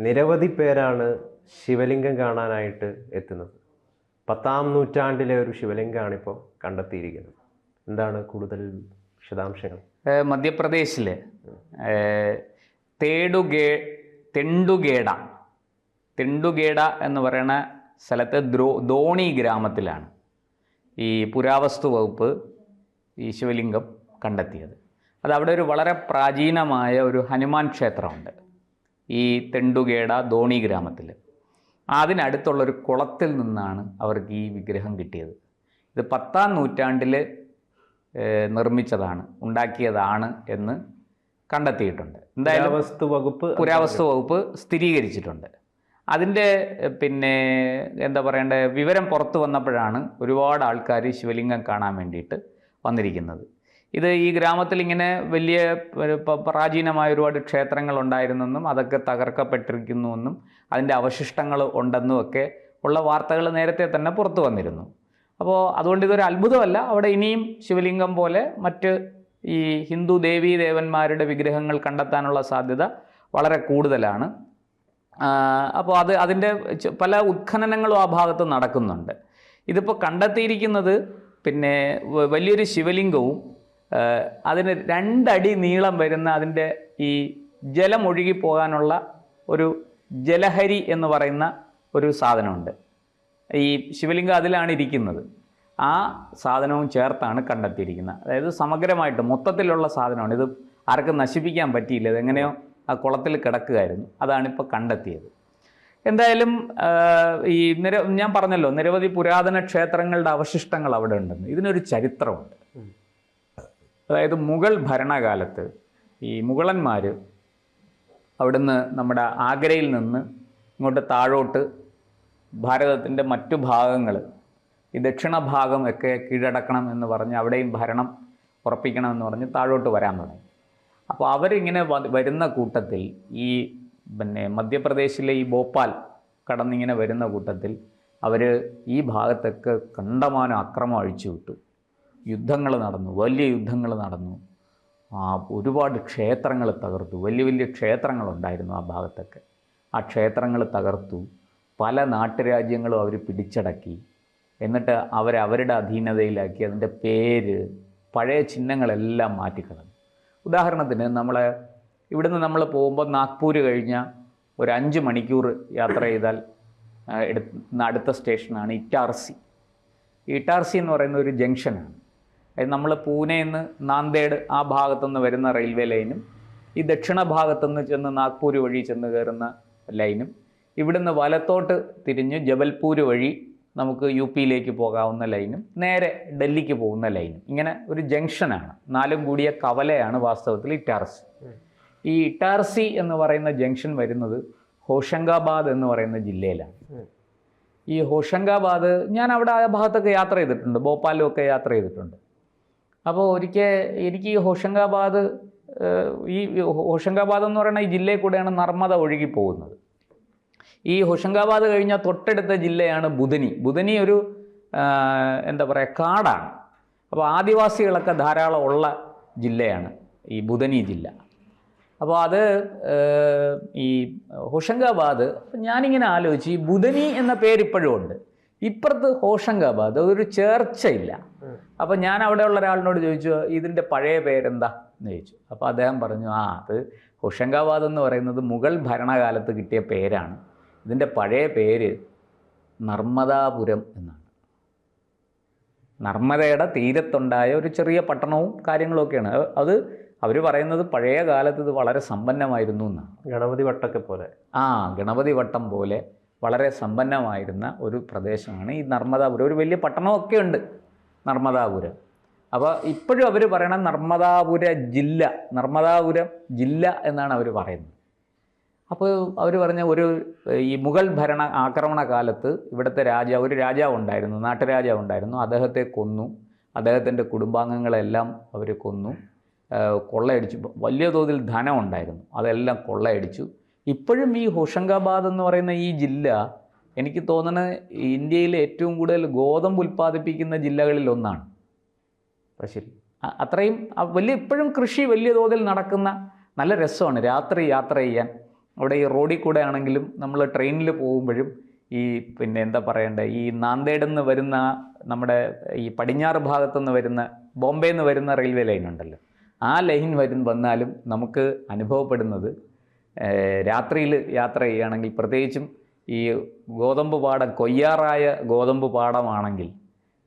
നിരവധി പേരാണ് ശിവലിംഗം കാണാനായിട്ട് എത്തുന്നത്. 10ാം നൂറ്റാണ്ടിലെ ഒരു ശിവലിംഗമാണ് ഇപ്പോൾ കണ്ടെത്തിയിരിക്കുന്നത്. എന്താണ് കൂടുതൽ വിശദാംശങ്ങൾ? മധ്യപ്രദേശിലെ തെണ്ടുഗേഡ എന്ന് പറയുന്ന സ്ഥലത്ത് ധോണി ഗ്രാമത്തിലാണ് ഈ പുരാവസ്തു വകുപ്പ് ഈ ശിവലിംഗം കണ്ടെത്തിയത്. അത് അവിടെ ഒരു വളരെ പ്രാചീനമായ ഒരു ഹനുമാൻ ക്ഷേത്രമുണ്ട് ഈ തെണ്ടുഗേഡ ധോണി ഗ്രാമത്തിൽ. അതിനടുത്തുള്ളൊരു കുളത്തിൽ നിന്നാണ് അവർക്ക് ഈ വിഗ്രഹം കിട്ടിയത്. ഇത് 10ാം നൂറ്റാണ്ടിൽ നിർമ്മിച്ചതാണ്, ഉണ്ടാക്കിയതാണ് എന്ന് കണ്ടെത്തിയിട്ടുണ്ട്. എന്തായാലും പുരാവസ്തു വകുപ്പ് സ്ഥിരീകരിച്ചിട്ടുണ്ട്. അതിൻ്റെ എന്താ പറയണ്ടേ, വിവരം പുറത്തു വന്നപ്പോഴാണ് ഒരുപാട് ആൾക്കാർ ശിവലിംഗം കാണാൻ വേണ്ടിയിട്ട് വന്നിരിക്കുന്നത്. ഇത് ഈ ഗ്രാമത്തിൽ ഇങ്ങനെ വലിയ പ്രാചീനമായ ഒരുപാട് ക്ഷേത്രങ്ങൾ ഉണ്ടായിരുന്നെന്നും അതൊക്കെ തകർക്കപ്പെട്ടിരിക്കുന്നുവെന്നും അതിൻ്റെ അവശിഷ്ടങ്ങൾ ഉണ്ടെന്നും ഒക്കെ ഉള്ള വാർത്തകൾ നേരത്തെ തന്നെ പുറത്തു വന്നിരുന്നു. അപ്പോൾ അതുകൊണ്ട് ഇതൊരു അത്ഭുതമല്ല. അവിടെ ഇനിയും ശിവലിംഗം പോലെ മറ്റ് ഈ ഹിന്ദു ദേവീ ദേവന്മാരുടെ വിഗ്രഹങ്ങൾ കണ്ടെത്താനുള്ള സാധ്യത വളരെ കൂടുതലാണ്. അപ്പോൾ അതിൻ്റെ പല ഉത്ഖനനങ്ങളും ആ ഭാഗത്ത് നടക്കുന്നുണ്ട്. ഇതിപ്പോൾ കണ്ടെത്തിയിരിക്കുന്നത് വലിയൊരു ശിവലിംഗവും അതിന് 2 അടി നീളം വരുന്ന അതിൻ്റെ ഈ ജലം ഒഴുകിപ്പോകാനുള്ള ഒരു ജലഹരി എന്ന് പറയുന്ന ഒരു സാധനമുണ്ട്. ഈ ശിവലിംഗം അതിലാണ് ഇരിക്കുന്നത്. ആ സാധനവും ചേർത്താണ് കണ്ടെത്തിയിരിക്കുന്നത്. അതായത് സമഗ്രമായിട്ട് മൊത്തത്തിലുള്ള സാധനമാണ്. ഇത് ആർക്കും നശിപ്പിക്കാൻ പറ്റിയില്ല. ഇതെങ്ങനെയോ ആ കുളത്തിൽ കിടക്കുകയായിരുന്നു. അതാണിപ്പോൾ കണ്ടെത്തിയത്. എന്തായാലും ഞാൻ പറഞ്ഞല്ലോ, നിരവധി പുരാതന ക്ഷേത്രങ്ങളുടെ അവശിഷ്ടങ്ങൾ അവിടെ ഉണ്ടെന്ന്. ഇതിനൊരു ചരിത്രമുണ്ട്. അതായത് മുഗൾ ഭരണകാലത്ത് ഈ മുഗളന്മാർ അവിടുന്ന് നമ്മുടെ ആഗ്രയിൽ നിന്ന് ഇങ്ങോട്ട് താഴോട്ട് ഭാരതത്തിൻ്റെ മറ്റു ഭാഗങ്ങൾ, ഈ ദക്ഷിണ ഭാഗം ഒക്കെ കീഴടക്കണം എന്ന് പറഞ്ഞ് അവിടെയും ഭരണം ഉറപ്പിക്കണമെന്ന് പറഞ്ഞ് താഴോട്ട് വരാൻ തുടങ്ങി. അപ്പോൾ അവരിങ്ങനെ വരുന്ന കൂട്ടത്തിൽ ഈ മധ്യപ്രദേശിലെ ഈ ഭോപ്പാൽ കടന്നിങ്ങനെ വരുന്ന കൂട്ടത്തിൽ അവർ ഈ ഭാഗത്തൊക്കെ കണ്ടമാനം അക്രമം അഴിച്ചു വിട്ടു. യുദ്ധങ്ങൾ നടന്നു, വലിയ യുദ്ധങ്ങൾ നടന്നു. ഒരുപാട് ക്ഷേത്രങ്ങൾ തകർത്തു. വലിയ വലിയ ക്ഷേത്രങ്ങളുണ്ടായിരുന്നു ആ ഭാഗത്തൊക്കെ. ആ ക്ഷേത്രങ്ങൾ തകർത്തു. പല നാട്ടുരാജ്യങ്ങളും അവർ പിടിച്ചടക്കി. എന്നിട്ട് അവരുടെ അധീനതയിലാക്കി. അതിൻ്റെ പേര്, പഴയ ചിഹ്നങ്ങളെല്ലാം മാറ്റിക്കളഞ്ഞു. ഉദാഹരണത്തിന് ഇവിടുന്ന് നമ്മൾ പോകുമ്പോൾ നാഗ്പൂർ കഴിഞ്ഞാൽ ഒരു 5 മണിക്കൂർ യാത്ര ചെയ്താൽ അടുത്ത സ്റ്റേഷനാണ് ഇറ്റാർസി. ഇറ്റാർസി എന്ന് പറയുന്ന ഒരു ജംഗ്ഷനാണ്. അത് നമ്മൾ പൂനെയിൽ നിന്ന് നാന്ദേഡ് ആ ഭാഗത്തുനിന്ന് വരുന്ന റെയിൽവേ ലൈനും ഈ ദക്ഷിണ ഭാഗത്തുനിന്ന് ചെന്ന് നാഗ്പൂർ വഴി ചെന്ന് കയറുന്ന ലൈനും ഇവിടുന്ന് വലത്തോട്ട് തിരിഞ്ഞ് ജബൽപൂർ വഴി നമുക്ക് UP-യിലേക്ക് പോകാവുന്ന ലൈനും നേരെ ഡൽഹിക്ക് പോകുന്ന ലൈനും, ഇങ്ങനെ ഒരു ജംഗ്ഷനാണ്. 4 കൂടിയ കവലയാണ് വാസ്തവത്തിൽ ഇറ്റാർസി. ഈ ഇറ്റാർസി എന്ന് പറയുന്ന ജംഗ്ഷൻ വരുന്നത് ഹോഷംഗാബാദ് എന്ന് പറയുന്ന ജില്ലയിലാണ്. ഈ ഹോഷംഗാബാദ്, ഞാൻ അവിടെ ആ ഭാഗത്തൊക്കെ യാത്ര ചെയ്തിട്ടുണ്ട്, ഭോപ്പാലും ഒക്കെ യാത്ര ചെയ്തിട്ടുണ്ട്. അപ്പോൾ എനിക്ക് ഈ ഹോഷംഗാബാദ് എന്ന് പറയുന്ന ഈ ജില്ലയിൽ കൂടെയാണ് നർമ്മദ ഒഴുകി പോകുന്നത്. ഈ ഹോഷംഗാബാദ് കഴിഞ്ഞാൽ തൊട്ടടുത്ത ജില്ലയാണ് ബുധനി ഒരു എന്താ പറയുക, കാടാണ്. അപ്പോൾ ആദിവാസികളൊക്കെ ധാരാളം ഉള്ള ജില്ലയാണ് ഈ ബുധനി ജില്ല. അപ്പോൾ ഈ ഹോഷംഗാബാദ്, ഞാനിങ്ങനെ ആലോചിച്ച്, ഈ ബുധനി എന്ന പേര് ഇപ്പോഴും ഉണ്ട്, ഇപ്പുറത്ത് ഹോഷംഗാബാദ്, അതൊരു ചേർച്ചയില്ല. അപ്പോൾ ഞാൻ അവിടെയുള്ള ഒരാളിനോട് ചോദിച്ചു, ഇതിൻ്റെ പഴയ പേരെന്താ എന്ന് ചോദിച്ചു. അപ്പോൾ അദ്ദേഹം പറഞ്ഞു, അത് ഹോഷംഗാബാദ് എന്ന് പറയുന്നത് മുഗൾ ഭരണകാലത്ത് കിട്ടിയ പേരാണ്. ഇതിൻ്റെ പഴയ പേര് നർമ്മദാപുരം എന്നാണ്. നർമ്മദയുടെ തീരത്തുണ്ടായ ഒരു ചെറിയ പട്ടണവും കാര്യങ്ങളൊക്കെയാണ്. അത് അവർ പറയുന്നത് പഴയ കാലത്ത് ഇത് വളരെ സമ്പന്നമായിരുന്നു എന്നാണ്. ഗണപതി വട്ടമൊക്കെ പോലെ. ഗണപതി വട്ടം പോലെ വളരെ സമ്പന്നമായിരുന്ന ഒരു പ്രദേശമാണ് ഈ നർമ്മദാപുരം. ഒരു വലിയ പട്ടണമൊക്കെ ഉണ്ട് നർമ്മദാപുരം. അപ്പോൾ ഇപ്പോഴും അവർ പറയണത് നർമ്മദാപുരം ജില്ല എന്നാണ് അവർ പറയുന്നത്. അപ്പോൾ അവർ പറഞ്ഞ ഈ മുഗൾ ആക്രമണ കാലത്ത് ഇവിടുത്തെ ഒരു രാജാവ് ഉണ്ടായിരുന്നു, നാട്ടുരാജാവ് ഉണ്ടായിരുന്നു. അദ്ദേഹത്തെ കൊന്നു. അദ്ദേഹത്തിൻ്റെ കുടുംബാംഗങ്ങളെല്ലാം അവർ കൊന്നു, കൊള്ളയടിച്ചു. വലിയ തോതിൽ ധനം ഉണ്ടായിരുന്നു, അതെല്ലാം കൊള്ളയടിച്ചു. ഇപ്പോഴും ഈ ഹോഷംഗാബാദ് എന്ന് പറയുന്ന ഈ ജില്ല, എനിക്ക് തോന്നുന്നത് ഇന്ത്യയിലെ ഏറ്റവും കൂടുതൽ ഗോതമ്പ് ഉൽപ്പാദിപ്പിക്കുന്ന ജില്ലകളിൽ ഒന്നാണ്. ശരി, അത്രയും ഇപ്പോഴും കൃഷി വലിയ തോതിൽ നടക്കുന്ന, നല്ല രസമാണ് രാത്രി യാത്ര ചെയ്യാൻ. അവിടെ ഈ റോഡിൽ കൂടെ ആണെങ്കിലും നമ്മൾ ട്രെയിനിൽ പോകുമ്പോഴും ഈ പിന്നെ എന്താ പറയണ്ടേ, ഈ നാന്ദേഡിൽ നിന്ന് വരുന്ന നമ്മുടെ ഈ പടിഞ്ഞാറ് ഭാഗത്തുനിന്ന് വരുന്ന ബോംബെയിൽ നിന്ന് വരുന്ന റെയിൽവേ ലൈൻ ഉണ്ടല്ലോ, ആ ലൈൻ വന്നാലും നമുക്ക് അനുഭവപ്പെടുന്നത് രാത്രിയിൽ യാത്ര ചെയ്യുകയാണെങ്കിൽ, പ്രത്യേകിച്ചും ഈ ഗോതമ്പ് പാടം, കൊയ്യാറായ ഗോതമ്പ് പാടമാണെങ്കിൽ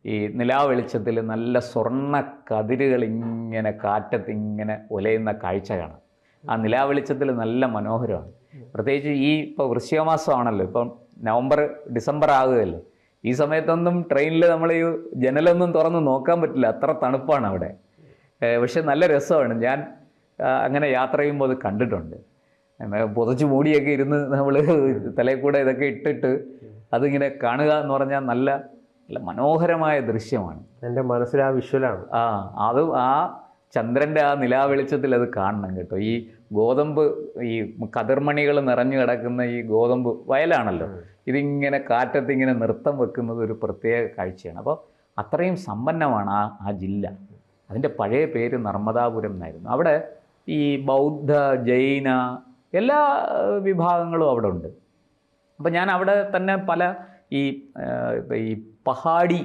ഈ നിലാവെളിച്ചത്തിൽ നല്ല സ്വർണ്ണ കതിരുകൾ ഇങ്ങനെ കാറ്റത്ത് ഇങ്ങനെ ഉലയുന്ന കാഴ്ച കാണാം. ആ നിലാവെളിച്ചത്തിൽ നല്ല മനോഹരമാണ്. പ്രത്യേകിച്ച് ഈ ഇപ്പോൾ വൃശ്ചിക മാസമാണല്ലോ, ഇപ്പം നവംബർ ഡിസംബർ ആകുകയല്ലേ, ഈ സമയത്തൊന്നും ട്രെയിനിൽ നമ്മൾ ഈ ജനലൊന്നും തുറന്ന് നോക്കാൻ പറ്റില്ല, അത്ര തണുപ്പാണ് അവിടെ. പക്ഷെ നല്ല രസമാണ്. ഞാൻ അങ്ങനെ യാത്ര ചെയ്യുമ്പോൾ അത് കണ്ടിട്ടുണ്ട്. പുതച്ച് മൂടിയൊക്കെ ഇരുന്ന് നമ്മൾ തലയിൽ കൂടെ ഇതൊക്കെ ഇട്ടിട്ട് അതിങ്ങനെ കാണുക എന്ന് പറഞ്ഞാൽ നല്ല നല്ല മനോഹരമായ ദൃശ്യമാണ്. എൻ്റെ മനസ്സിൽ ആ വിഷ്വലാണ്. അത് ആ ചന്ദ്രൻ്റെ ആ നിലാവെളിച്ചത്തിൽ അത് കാണണം കേട്ടോ. ഈ ഗോതമ്പ്, ഈ കതിർമണികൾ നിറഞ്ഞു കിടക്കുന്ന ഈ ഗോതമ്പ് വയലാണല്ലോ, ഇതിങ്ങനെ കാറ്റത്ത് ഇങ്ങനെ നൃത്തം വെക്കുന്നത് ഒരു പ്രത്യേക കാഴ്ചയാണ്. അപ്പോൾ അത്രയും സമ്പന്നമാണ് ആ ജില്ല. അതിൻ്റെ പഴയ പേര് നർമ്മദാപുരം എന്നായിരുന്നു. അവിടെ ഈ ബൗദ്ധ, ജൈന എല്ലാ വിഭാഗങ്ങളും അവിടെ ഉണ്ട്. അപ്പം ഞാൻ അവിടെ തന്നെ പല ഈ പഹാടി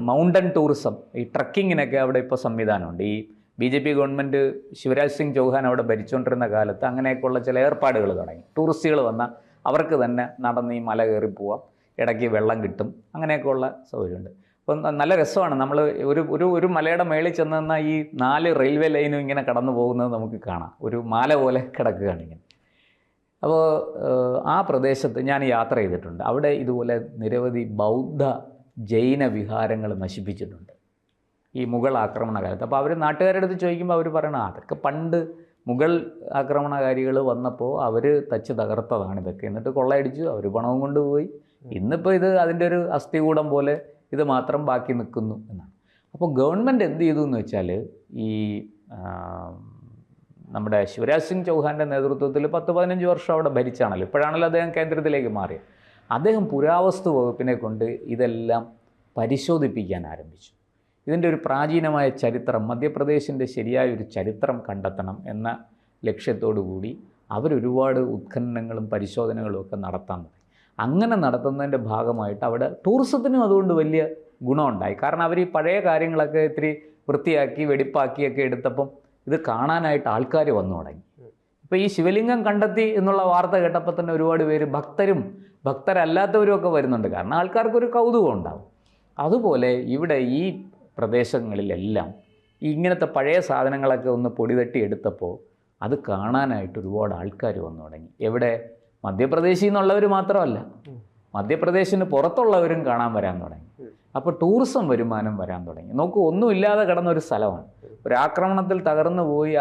മൗണ്ടൻ ടൂറിസം, ഈ ട്രക്കിങ്ങിനൊക്കെ അവിടെ ഇപ്പോൾ സംവിധാനമുണ്ട്. ഈ BJP ഗവൺമെൻറ് ശിവരാജ് സിംഗ് ചൗഹാൻ അവിടെ ഭരിച്ചുകൊണ്ടിരുന്ന കാലത്ത് അങ്ങനെയൊക്കെയുള്ള ചില ഏർപ്പാടുകൾ തുടങ്ങി. ടൂറിസ്റ്റുകൾ വന്നാൽ അവർക്ക് തന്നെ നടന്ന് ഈ മല കയറി പോവാം, ഇടയ്ക്ക് വെള്ളം കിട്ടും, അങ്ങനെയൊക്കെയുള്ള സൗകര്യമുണ്ട്. അപ്പം നല്ല രസമാണ്. നമ്മൾ ഒരു മലയുടെ മേളിൽ ചെന്ന് നിന്നാൽ ഈ 4 റെയിൽവേ ലൈനും ഇങ്ങനെ കടന്നു പോകുന്നത് നമുക്ക് കാണാം. ഒരു മാല പോലെ കിടക്കുകയാണ് ഇങ്ങനെ. അപ്പോൾ ആ പ്രദേശത്ത് ഞാൻ യാത്ര ചെയ്തിട്ടുണ്ട്. അവിടെ ഇതുപോലെ നിരവധി ബൗദ്ധ, ജൈന വിഹാരങ്ങൾ നശിപ്പിച്ചിട്ടുണ്ട് ഈ മുഗൾ ആക്രമണകാലത്ത്. അപ്പോൾ അവർ നാട്ടുകാരുടെ അടുത്ത് ചോദിക്കുമ്പോൾ അവർ പറയണം, അതൊക്കെ പണ്ട് മുഗൾ ആക്രമണകാരികൾ വന്നപ്പോൾ അവർ തച്ച് തകർത്തതാണ് ഇതൊക്കെ, എന്നിട്ട് കൊള്ളയടിച്ചു, അവർ പണവും കൊണ്ടുപോയി, ഇന്നിപ്പോൾ ഇത് അതിൻ്റെ ഒരു അസ്ഥികൂടം പോലെ ഇത് മാത്രം ബാക്കി നിൽക്കുന്നു എന്നാണ്. അപ്പോൾ ഗവൺമെൻറ് എന്ത് ചെയ്തു എന്ന് വെച്ചാൽ, ഈ നമ്മുടെ ശിവരാജ് സിംഗ് ചൗഹാൻ്റെ നേതൃത്വത്തിൽ 10-15 വർഷം അവിടെ ഭരിച്ചാണല്ലോ, ഇപ്പോഴാണല്ലോ അദ്ദേഹം കേന്ദ്രത്തിലേക്ക് മാറിയത്. അദ്ദേഹം പുരാവസ്തു വകുപ്പിനെ കൊണ്ട് ഇതെല്ലാം പരിശോധിപ്പിക്കാൻ ആരംഭിച്ചു. ഇതിൻ്റെ ഒരു പ്രാചീനമായ ചരിത്രം, മധ്യപ്രദേശിൻ്റെ ശരിയായൊരു ചരിത്രം കണ്ടെത്തണം എന്ന ലക്ഷ്യത്തോടു കൂടി അവരൊരുപാട് ഉത്ഖനനങ്ങളും പരിശോധനകളും ഒക്കെ നടത്താൻ തുടങ്ങി. അങ്ങനെ നടത്തുന്നതിൻ്റെ ഭാഗമായിട്ട് അവിടെ ടൂറിസത്തിനും അതുകൊണ്ട് വലിയ ഗുണമുണ്ടായി. കാരണം അവർ ഈ പഴയ കാര്യങ്ങളൊക്കെ ഇത്തിരി വൃത്തിയാക്കി വെടിപ്പാക്കിയൊക്കെ എടുത്തപ്പം ഇത് കാണാനായിട്ട് ആൾക്കാർ വന്നു തുടങ്ങി. ഇപ്പോൾ ഈ ശിവലിംഗം കണ്ടെത്തി എന്നുള്ള വാർത്ത കേട്ടപ്പോൾ തന്നെ ഒരുപാട് പേര് ഭക്തരും ഭക്തരല്ലാത്തവരും ഒക്കെ വരുന്നുണ്ട്. കാരണം ആൾക്കാർക്കൊരു കൗതുകം ഉണ്ടാവും. അതുപോലെ ഇവിടെ ഈ പ്രദേശങ്ങളിലെല്ലാം ഇങ്ങനത്തെ പഴയ സാധനങ്ങളൊക്കെ ഒന്ന് പൊടി തട്ടി എടുത്തപ്പോൾ അത് കാണാനായിട്ട് ഒരുപാട് ആൾക്കാർ വന്നു തുടങ്ങി. എവിടെ? മധ്യപ്രദേശിൽ നിന്നുള്ളവർ മാത്രമല്ല, മധ്യപ്രദേശിന് പുറത്തുള്ളവരും കാണാൻ വരാൻ തുടങ്ങി. അപ്പോൾ ടൂറിസം വരുമാനം വരാൻ തുടങ്ങി. നോക്കൂ, ഒന്നുമില്ലാതെ കിടന്നൊരു സ്ഥലമാണ്. ഒരു ആക്രമണത്തിൽ തകർന്നു പോയി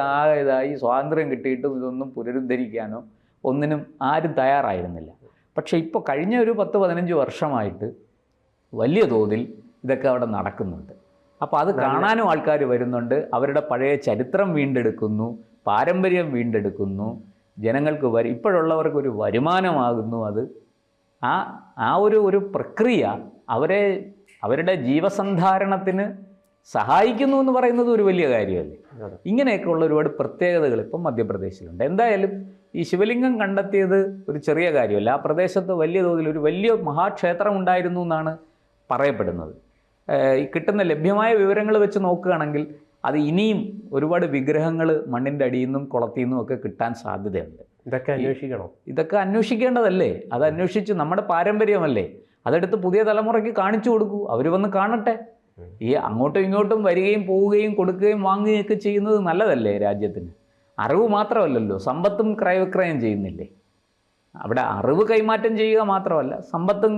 ഇതായി സ്വാതന്ത്ര്യം കിട്ടിയിട്ടും ഇതൊന്നും പുനരുദ്ധരിക്കാനോ ഒന്നിനും ആരും തയ്യാറായിരുന്നില്ല. പക്ഷേ ഇപ്പോൾ കഴിഞ്ഞ ഒരു 10-15 വർഷമായിട്ട് വലിയ തോതിൽ ഇതൊക്കെ അവിടെ നടക്കുന്നുണ്ട്. അപ്പോൾ അത് കാണാനും ആൾക്കാർ വരുന്നുണ്ട്. അവരുടെ പഴയ ചരിത്രം വീണ്ടെടുക്കുന്നു, പാരമ്പര്യം വീണ്ടെടുക്കുന്നു, ജനങ്ങൾക്ക് ഇപ്പോഴുള്ളവർക്കൊരു വരുമാനമാകുന്നു. അത് ആ ഒരു പ്രക്രിയ അവരുടെ ജീവസന്ധാരണത്തിന് സഹായിക്കുന്നു എന്ന് പറയുന്നത് ഒരു വലിയ കാര്യമല്ലേ. ഇങ്ങനെയൊക്കെയുള്ള ഒരുപാട് പ്രത്യേകതകൾ ഇപ്പം മധ്യപ്രദേശിലുണ്ട്. എന്തായാലും ഈ ശിവലിംഗം കണ്ടെത്തിയത് ഒരു ചെറിയ കാര്യമല്ല. ആ പ്രദേശത്ത് വലിയ തോതിൽ ഒരു വലിയ മഹാക്ഷേത്രം ഉണ്ടായിരുന്നു എന്നാണ് പറയപ്പെടുന്നത്. ഈ കിട്ടുന്ന ലഭ്യമായ വിവരങ്ങൾ വെച്ച് നോക്കുകയാണെങ്കിൽ അത് ഇനിയും ഒരുപാട് വിഗ്രഹങ്ങൾ മണ്ണിൻ്റെ അടിയിൽ നിന്നും കുളത്തിൽ നിന്നും ഒക്കെ കിട്ടാൻ സാധ്യതയുണ്ട്. ഇതൊക്കെ അന്വേഷിക്കണം. ഇതൊക്കെ അന്വേഷിക്കേണ്ടതല്ലേ? അത് അന്വേഷിച്ച് നമ്മുടെ പാരമ്പര്യമല്ലേ, അതെടുത്ത് പുതിയ തലമുറയ്ക്ക് കാണിച്ചു കൊടുക്കൂ. അവർ വന്ന് കാണട്ടെ. ഈ അങ്ങോട്ടും ഇങ്ങോട്ടും വരികയും പോവുകയും കൊടുക്കുകയും വാങ്ങുകയൊക്കെ ചെയ്യുന്നത് നല്ലതല്ലേ രാജ്യത്തിന്? അറിവ് മാത്രമല്ലല്ലോ, സമ്പത്തും ക്രയവിക്രയം ചെയ്യുന്നില്ലേ? അവിടെ അറിവ് കൈമാറ്റം ചെയ്യുക മാത്രമല്ല, സമ്പത്തും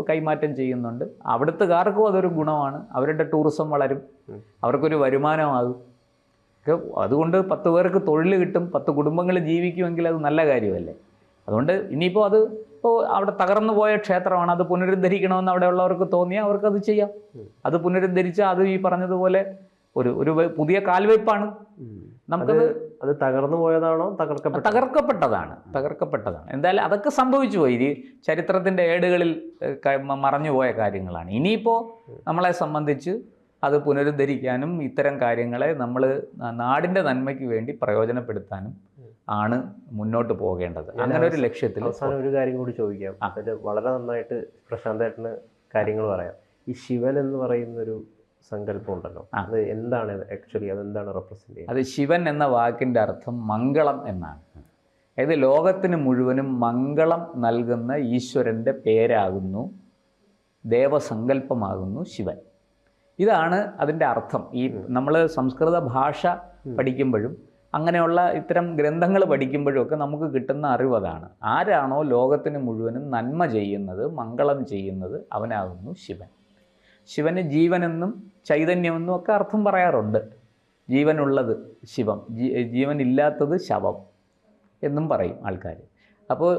കൈമാറ്റം ചെയ്യുന്നുണ്ട്. അവിടുത്തുകാർക്കും അതൊരു ഗുണമാണ്. അവരുടെ ടൂറിസം വളരും, അവർക്കൊരു വരുമാനമാകും. അതുകൊണ്ട് 10 പേർക്ക് തൊഴിൽ കിട്ടും, 10 കുടുംബങ്ങൾ ജീവിക്കുമെങ്കിൽ അത് നല്ല കാര്യമല്ലേ. അതുകൊണ്ട് ഇനിയിപ്പോൾ ഇപ്പോൾ അവിടെ തകർന്നു പോയ ക്ഷേത്രമാണ്, അത് പുനരുദ്ധരിക്കണമെന്ന് അവിടെ ഉള്ളവർക്ക് തോന്നിയാൽ അവർക്കത് ചെയ്യാം. അത് പുനരുദ്ധരിച്ചാൽ അത് ഈ പറഞ്ഞതുപോലെ ഒരു പുതിയ കാൽവയ്പ്പാണ്. അത് തകർന്നു പോയതാണോ? തകർക്കപ്പെട്ടതാണ്. എന്തായാലും അതൊക്കെ സംഭവിച്ചു പോയി. ഈ ചരിത്രത്തിൻ്റെ ഏടുകളിൽ മറഞ്ഞു പോയ കാര്യങ്ങളാണ്. ഇനിയിപ്പോൾ നമ്മളെ സംബന്ധിച്ച് അത് പുനരുദ്ധരിക്കാനും ഇത്തരം കാര്യങ്ങളെ നമ്മൾ നാടിൻ്റെ നന്മയ്ക്ക് വേണ്ടി പ്രയോജനപ്പെടുത്താനും ആണ് മുന്നോട്ട് പോകേണ്ടത്. അങ്ങനെ ഒരു ലക്ഷ്യത്തിൽ അവസാനം ഒരു കാര്യം കൂടി ചോദിക്കാം. അതിൽ വളരെ നന്നായിട്ട് പ്രശാന്തേട്ടന് കാര്യങ്ങൾ പറയാം. ഈ ശിവൻ എന്ന് പറയുന്നൊരു സങ്കല്പം ഉണ്ടല്ലോ, അത് എന്താണ് ആക്ച്വലി, അതെന്താണ് റെപ്രസെന്റ് ചെയ്യുന്നത്? അത് ശിവൻ എന്ന വാക്കിൻ്റെ അർത്ഥം മംഗളം എന്നാണ്. അതായത് ലോകത്തിന് മുഴുവനും മംഗളം നൽകുന്ന ഈശ്വരൻ്റെ പേരാകുന്നു, ദേവസങ്കല്പമാകുന്നു ശിവൻ. ഇതാണ് അതിൻ്റെ അർത്ഥം. ഈ നമ്മൾ സംസ്കൃത ഭാഷ പഠിക്കുമ്പോഴും അങ്ങനെയുള്ള ഇത്തരം ഗ്രന്ഥങ്ങൾ പഠിക്കുമ്പോഴും ഒക്കെ നമുക്ക് കിട്ടുന്ന അറിവ് അതാണ്. ആരാണോ ലോകത്തിന് മുഴുവനും നന്മ ചെയ്യുന്നത്, മംഗളം ചെയ്യുന്നത്, അവനാകുന്നു ശിവൻ. ശിവന് ജീവനെന്നും ചൈതന്യമെന്നും ഒക്കെ അർത്ഥം പറയാറുണ്ട്. ജീവനുള്ളത് ശിവം, ജീവനില്ലാത്തത് ശവം എന്നും പറയും ആൾക്കാർ. അപ്പോൾ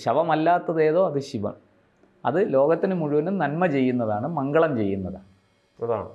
ശവമല്ലാത്തതേതോ അത് ശിവൻ. അത് ലോകത്തിന് മുഴുവനും നന്മ ചെയ്യുന്നതാണ്, മംഗളം ചെയ്യുന്നതാണ്. അതാണ്